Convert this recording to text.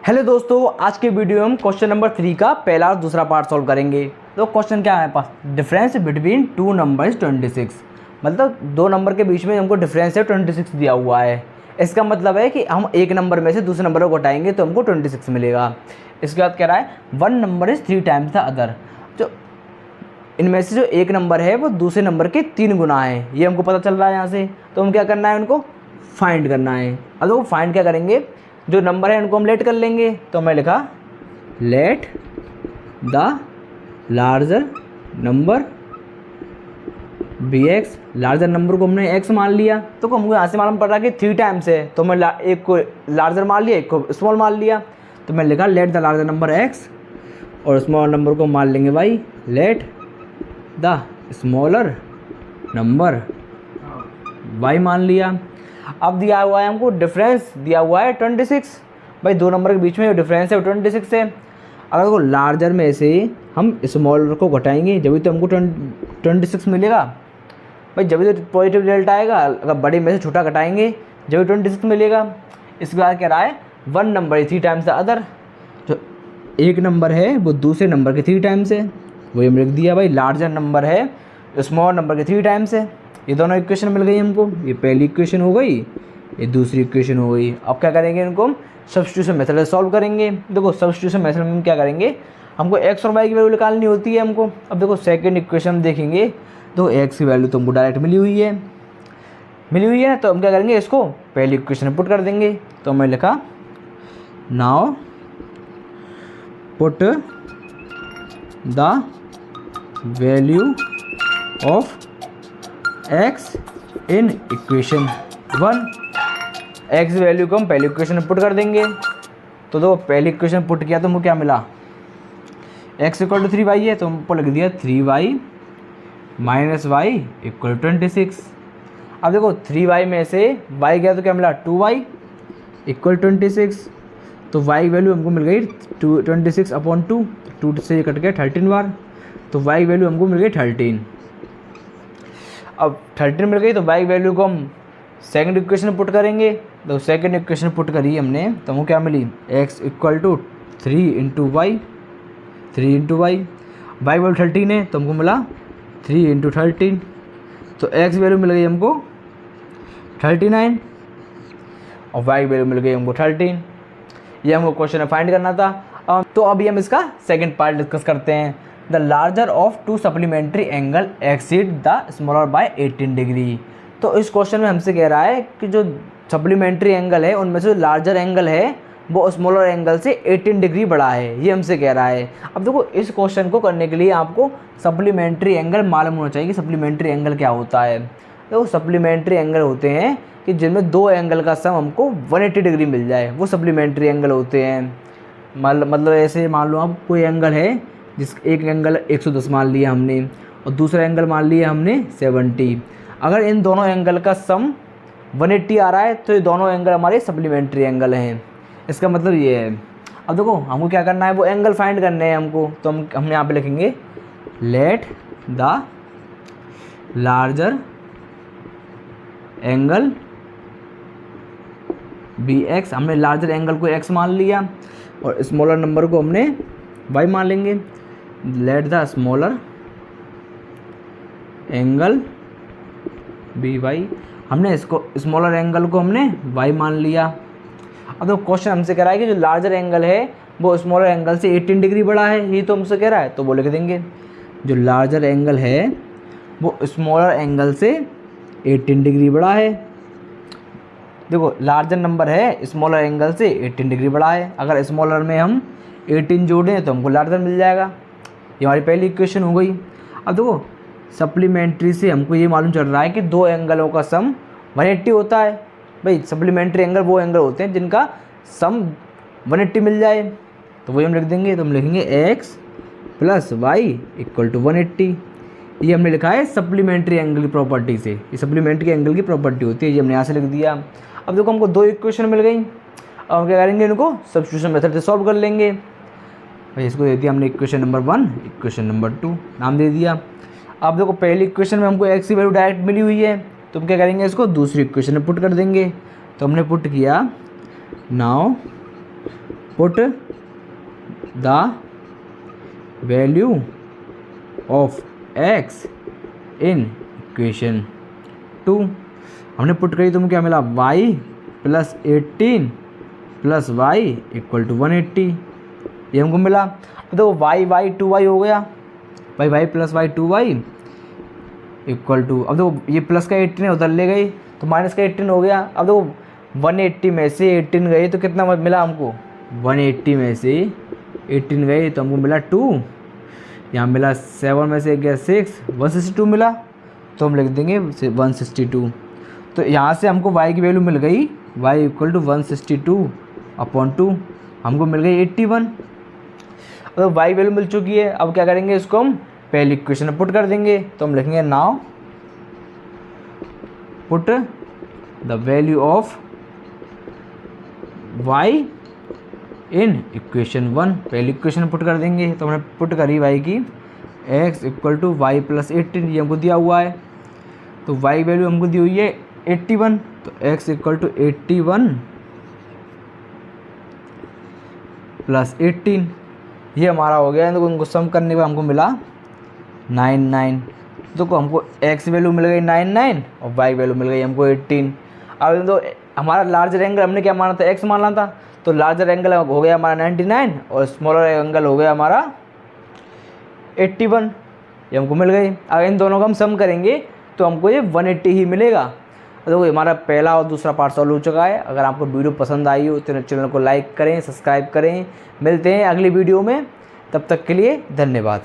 Hello दोस्तों, आज के वीडियो में हम क्वेश्चन नंबर 3 का पहला और दूसरा पार्ट सॉल्व करेंगे। तो क्वेश्चन क्या है पास, डिफरेंस बिटवीन टू नंबर्स 26। मतलब दो नंबर के बीच में हमको डिफरेंस है 26 दिया हुआ है। इसका मतलब है कि हम एक नंबर में से दूसरे नंबर को घटाएंगे तो हमको 26 मिलेगा। इसके बाद कह रहा है one number is 3 times the other. जो इनमें से जो एक नंबर है वो दूसरे नंबर के 3 गुना है, ये हमको पता चल रहा है यहाँ से। तो हम क्या करना है, उनको फाइंड करना है। अब वो फाइंड क्या करेंगे, जो नंबर है उनको हम लेट कर लेंगे। तो मैं लिखा let the larger number be x. Larger number को हमने एक्स मान लिया, तो हमको यहाँ से मालूम पड़ रहा है कि 3 टाइम्स है, तो मैं एक को लार्जर मान लिया, एक को स्मॉल मान लिया। तो मैं लिखा let the larger number x और स्मॉल नंबर को मान लेंगे वाई। Let the smaller number y मान लिया। अब दिया हुआ है हमको डिफरेंस, दिया हुआ है 26। भाई दो नंबर के बीच में जो डिफरेंस है वो 26 है। अगर वो लार्जर में से हम स्मॉलर को घटाएंगे जब भी तो हमको 26 मिलेगा। भाई जब भी तो पॉजिटिव रिजल्ट आएगा। अगर बड़े में से छोटा घटाएंगे जब भी 26 मिलेगा। इसके बाद कह रहा है one number 3 times the other. जो एक नंबर है वो दूसरे नंबर के 3 टाइम्स है, वही हम लिख दिया। भाई लार्जर नंबर है स्मॉल नंबर के 3 टाइम्स है। ये दोनों इक्वेशन मिल गई हमको। ये पहली इक्वेशन हो गई, ये दूसरी इक्वेशन हो गई। अब क्या करेंगे, इनको हम सब्स्टिट्यूशन मेथड से सॉल्व करेंगे। देखो सब्स्टिट्यूशन मेथड में हम क्या करेंगे, हमको एक्स और वाई की वैल्यू निकालनी होती है हमको। अब देखो सेकंड इक्वेशन हम देखेंगे तो एक्स की वैल्यू तो हमको डायरेक्ट मिली हुई है ना। तो हम क्या करेंगे, इसको पहली इक्वेशन में पुट कर देंगे। तो मैं लिखा now put the value of x in equation 1। X value को हम पहली इक्वेशन में पुट कर देंगे। तो दो पहली इक्वेशन पुट किया तो हमको क्या मिला, x इक्वल टू 3y है, तो हमको लिख दिया 3y minus Y equal to 26। अब देखो 3y में से y गया तो क्या मिला 2y इक्वल 26। तो y वैल्यू हमको मिल गई 26 अपॉन 2, 2 से कट गया 13 बार। तो y वैल्यू हमको मिल गई 13। अब 13 मिल गई तो y वैल्यू को हम सेकंड इक्वेशन में पुट करेंगे। तो सेकंड इक्वेशन पुट करी हमने तो हमको क्या मिली, x equal to 3 into y, 3 into y. Y value 13 है तो हमको मिला 3 इंटू 13। तो x वैल्यू मिल गई हमको 39 और y वैल्यू मिल गई हमको 13। ये हमको क्वेश्चन में फाइंड करना था। तो अभी हम इसका सेकंड पार्ट डिस्कस करते हैं। The larger of to supplementary angle exceed the smaller by 18 degree. तो इस क्वेश्चन में हमसे कह रहा है कि जो सप्लीमेंट्री एंगल है उनमें से जो लार्जर एंगल है वो स्मॉलर एंगल से 18 डिग्री बड़ा है, ये हमसे कह रहा है। अब देखो इस क्वेश्चन को करने के लिए आपको सप्लीमेंट्री एंगल मालूम होना चाहिए कि सप्लीमेंट्री एंगल क्या होता है। देखो सप्लीमेंट्री एंगल होते हैं कि जिनमें दो एंगल का सम हमको 180 डिग्री मिल जाए, वो सप्लीमेंट्री एंगल होते हैं। मतलब ऐसे मान लो आप कोई एंगल है जिस एक एंगल 110 मान लिया हमने और दूसरा एंगल मान लिया हमने 70। अगर इन दोनों एंगल का सम 180 आ रहा है तो ये दोनों एंगल हमारे सप्लीमेंट्री एंगल हैं। इसका मतलब ये है। अब देखो हमको क्या करना है, वो एंगल फाइंड करने हैं हमको। तो हम यहाँ पे लिखेंगे let the larger angle be x. हमने लार्जर एंगल को x मान लिया और स्मॉलर नंबर को हमने y मान लेंगे। Let the smaller angle be y. हमने इसको स्मॉलर एंगल को हमने y मान लिया। अब तो क्वेश्चन हमसे कह रहा है कि जो लार्जर एंगल है वो स्मॉलर एंगल से 18 डिग्री बड़ा है, ये तो हमसे कह रहा है। तो वो लिख देंगे जो लार्जर एंगल है वो स्मॉलर एंगल से 18 डिग्री बड़ा है। देखो लार्जर नंबर है स्मॉलर एंगल से 18 डिग्री बड़ा है। अगर स्मॉलर में हम 18 जोड़ें तो हमको लार्जर मिल जाएगा। ये हमारी पहली इक्वेशन हो गई। अब देखो सप्लीमेंट्री से हमको ये मालूम चल रहा है कि दो एंगलों का सम 180 होता है। भाई सप्लीमेंट्री एंगल वो एंगल होते हैं जिनका सम 180 मिल जाए। तो वही हम लिख देंगे। तो हम लिखेंगे x plus y equal to 180। ये हमने लिखा है सप्लीमेंट्री एंगल की प्रॉपर्टी से। ये सप्लीमेंट्री एंगल की प्रॉपर्टी होती है, ये हमने यहाँ से लिख दिया। अब देखो हमको दो इक्वेशन मिल गई। अब हम क्या करेंगे, इनको सब्स्टिट्यूशन मेथड से सॉल्व कर लेंगे। भाई इसको दे दिया हमने इक्वेशन नंबर 1, इक्वेशन नंबर 2 नाम दे दिया। अब देखो पहली इक्वेशन में हमको x की वैल्यू डायरेक्ट मिली हुई है, तो हम क्या करेंगे, इसको दूसरी इक्वेशन में पुट कर देंगे। तो हमने पुट किया now put the value of x in equation 2। हमने पुट करी तो हमें क्या मिला, y plus 18 plus y equal to 180, ये हमको मिला। तो देखो y 2y हो गया, y plus y 2y equal to, अब देखो ये प्लस का 18 उधर ले गई तो माइनस का 18 हो गया। अब देखो 180 में से 18 गई तो कितना मिला हमको, 180 में से 18 गई तो हमको मिला 2, यहाँ मिला 7 में से गया 6, 162 मिला, तो हम लिख देंगे 162। तो यहाँ से हमको y की वैल्यू मिल गई, y इक्वल टू 162/2, हमको मिल गई 81। तो y वैल्यू मिल चुकी है, अब क्या करेंगे, इसको हम पहली इक्वेशन में पुट कर देंगे। तो हम लिखेंगे now put the value of y in equation 1, पहली इक्वेशन में पुट कर देंगे। तो हमने पुट करी y की x equal to y plus 18, ये हमको दिया हुआ है। तो y वैल्यू हमको दी हुई है 81, तो x इक्वल टू 81 प्लस 18, ये हमारा हो गया। तो उनको सम करने पर हमको मिला 99। तो हमको x वैल्यू मिल गई 99 और y वैल्यू मिल गई हमको 18। अब तो हमारा लार्जर एंगल हमने क्या माना था, x माना था, तो लार्जर एंगल हो गया हमारा 99 और स्मॉलर एंगल हो गया हमारा 81, ये हमको मिल गई। अगर इन दोनों का हम सम करेंगे तो हमको ये 180 ही मिलेगा। तो हमारा पहला और दूसरा पार्ट सॉल्व हो चुका है। अगर आपको वीडियो पसंद आई हो तो चैनल को लाइक करें, सब्सक्राइब करें। मिलते हैं अगली वीडियो में, तब तक के लिए धन्यवाद।